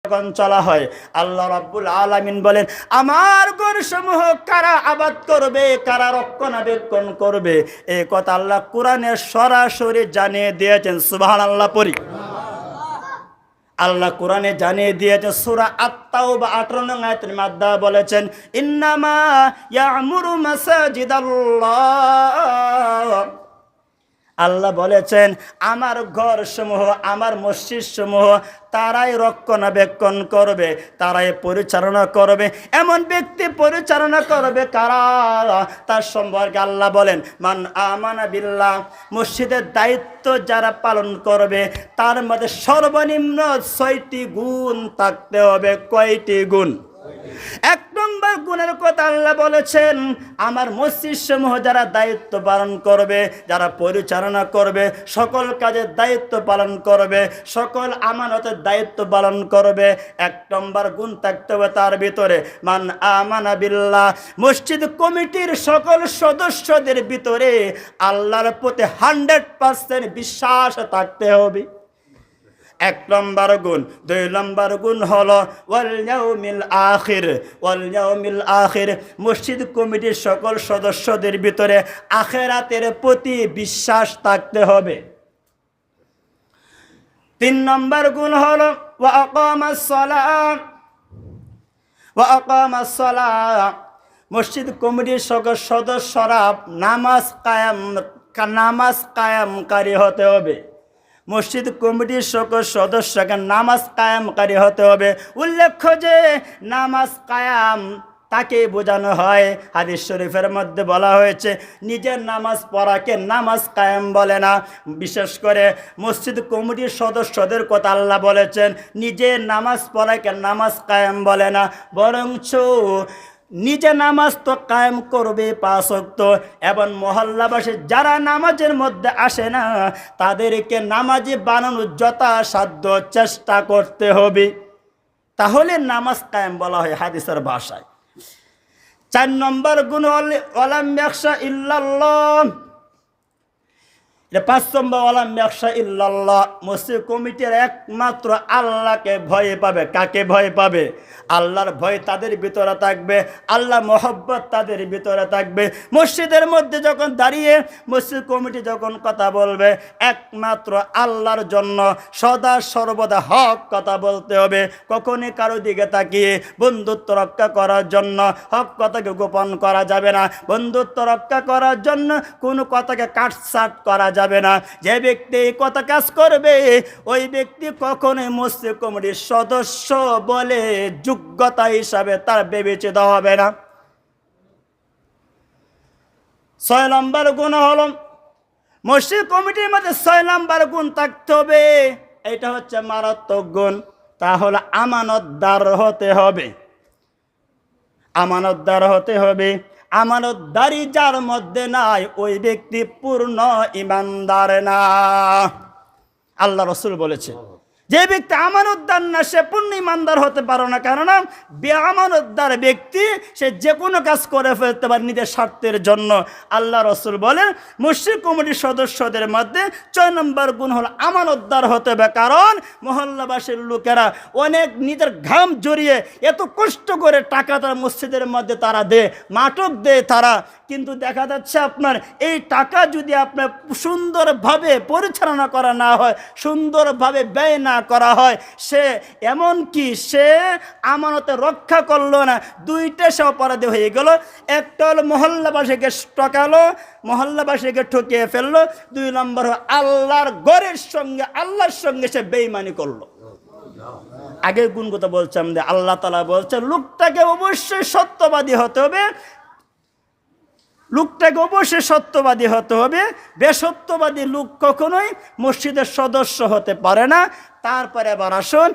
যখন চলা হয়, আল্লাহ রাব্বুল আলামিন বলেন, আমার ঘরসমূহ কারা আবাদ করবে, কারা রক্ষণাবেক্ষণ করবে, এই কথা আল্লাহ কোরআনে সরাসরি জানিয়ে দিয়েছেন। সুবহানাল্লাহ পড়ি। আল্লাহ কোরআনে জানিয়ে দিয়েছে, সূরা আত-তাওবা 18 নং আয়াতের মধ্যে বলেছেন, ইন্নামা ইয়া'মুরু মাসাজিদাল্লাহ। আল্লাহ বলেছেন, আমার ঘরসমূহ, আমার মসজিদসমূহ তারাই রক্ষণাবেক্ষণ করবে, তারাই পরিচালনা করবে। এমন ব্যক্তি পরিচালনা করবে কারা? তার সম্পর্কে আল্লাহ বলেন, মান আমানা বিল্লাহ। মসজিদের দায়িত্ব যারা পালন করবে তার মধ্যে সর্বনিম্ন 6টি গুণ থাকতে হবে। কয়টি গুণ? 1 নম্বর গুণের কথা আল্লাহ বলেছেন, আমার মসজিদ সমূহ যারা দায়িত্ব পালন করবে, যারা পরিচালনা করবে, সকল কাজের দায়িত্ব পালন করবে, সকল আমানতের দায়িত্ব পালন করবে, 1 নম্বর গুণ থাকতে হবে তার ভিতরে, মান আমানা বিল্লাহ। মসজিদ কমিটির সকল সদস্যদের ভিতরে আল্লাহর প্রতি 100% বিশ্বাস থাকতে হবে। 1 নম্বর গুণ। 2 নম্বর গুণ হলো ওয়াল ইয়াউমিল আখির। ওয়াল ইয়াউমিল আখির, মসজিদ কমিটির সকল সদস্যদের ভিতরে আখিরাতের প্রতি বিশ্বাস থাকতে হবে। 3 নম্বর গুণ হলো ওয়া আকামাস সালাত। ওয়া আকামাস সালাত, মসজিদ কমিটির সকল সদস্যরা নামাজ কায়ামকারী হতে হবে। মসজিদ কমিটির সকল সদস্যকে নামাজ কায়ামকারী হতে হবে। উল্লেখ্য যে নামাজ কায়াম তাকে বোঝানো হয়, হাদিস শরীফের মধ্যে বলা হয়েছে, নিজের নামাজ পড়াকে নামাজ কায়াম বলে না। বিশেষ করে মসজিদ কমিটির সদস্যদের কথা আল্লাহ বলেছেন, নিজের নামাজ পড়াকে নামাজ কায়াম বলে না, বরঞ্চ নিজে নামাজ তো কায়েম করবে 5 ওয়াক্ত, এবং মহল্লাবাসী যারা নামাজের মধ্যে আসে না তাদেরকে নামাজি বানানোর যথাসাধ্য চেষ্টা করতে হবে, তাহলে নামাজ কায়েম বলা হয় হাদিসের ভাষায়। 4 নম্বর গুণ ওয়ালাম ইয়াখশা ইল্লাল্লাহ। 5 নম্বর ওয়ালাম ইয়াখশা ইল্লাল্লাহ, মসজিদ কমিটির একমাত্র আল্লাহকে ভয় পাবে। কাকে ভয় পাবে? আল্লাহর ভয় তাদের ভিতরে থাকবে, আল্লাহ মহব্বত তাদের ভিতরে থাকবে। মসজিদের মধ্যে যখন দাঁড়িয়ে মসজিদ কমিটি যখন কথা বলবে, একমাত্র আল্লাহর জন্য সদা সর্বদা হক কথা বলতে হবে। কখনই কারো দিকে তাকিয়ে বন্ধুত্ব রক্ষা করার জন্য হক কথাকে গোপন করা যাবে না। বন্ধুত্ব রক্ষা করার জন্য কোনো কথাকে কাটছাট করা যাবে না। যে ব্যক্তি এই কথা কাজ করবে, ওই ব্যক্তি কখনোই মসজিদ কমিটির সদস্য বলে যোগ্যতা হিসাবে তার বিবেচিত হবে না। 6 নম্বর গুণ হলো, মসজিদ কমিটির মধ্যে 6 নম্বর গুণ থাকতে হবে। এটা হচ্ছে মারাত্মক গুণ, তা হলো আমানতদার হতে হবে। আমানতদার হতে হবে। আমানতদারি যার মধ্যে নাই, ওই ব্যক্তি পূর্ণ ইমানদার না। আল্লাহ রাসূল বলেছে, যে ব্যক্তি আমানতদার না সে পূর্ণ ইমানদার হতে পারে না। কেননা বেআমানতদার ব্যক্তি সে যে কোনো কাজ করে ফেলতে পারে নিজের স্বার্থের জন্য। আল্লাহ রাসূল বলেন, মসজিদ কমিটির সদস্যদের মধ্যে 6 নম্বর গুণ হলো আমানতদার হতে হবে। কারণ মহল্লাবাসীর লোকেরা অনেক নিজের ঘাম জড়িয়ে এত কষ্ট করে টাকা তার মসজিদের মধ্যে তারা দেয়, মাটক দেয় তারা, কিন্তু দেখা যাচ্ছে আপনার এই টাকা যদি আপনার সুন্দরভাবে পরিচালনা করা না হয়, সুন্দরভাবে ব্যয় না করা হয়, সে এমন কি সে আমানতে রক্ষা করলো না, 2টা সে অপরাধী হয়ে গেল। একটা হলো মহল্লাবাসীকে ঠকালো, মহল্লাবাসীকে ঠকিয়ে ফেললো। 2 নম্বর আল্লাহর ঘরের সঙ্গে, আল্লাহর সঙ্গে সে বেঈমানি করলো। আগের গুণ কথা বলছিলাম যে আল্লাহ তাআলা বলছেন, লোকটাকে অবশ্যই সত্যবাদী হতে হবে। লোকটাকে অবশ্যই সত্যবাদী হতে হবে। বেসত্যবাদী লোক কখনোই মসজিদের সদস্য হতে পারে না। তারপরে আবার আসুন,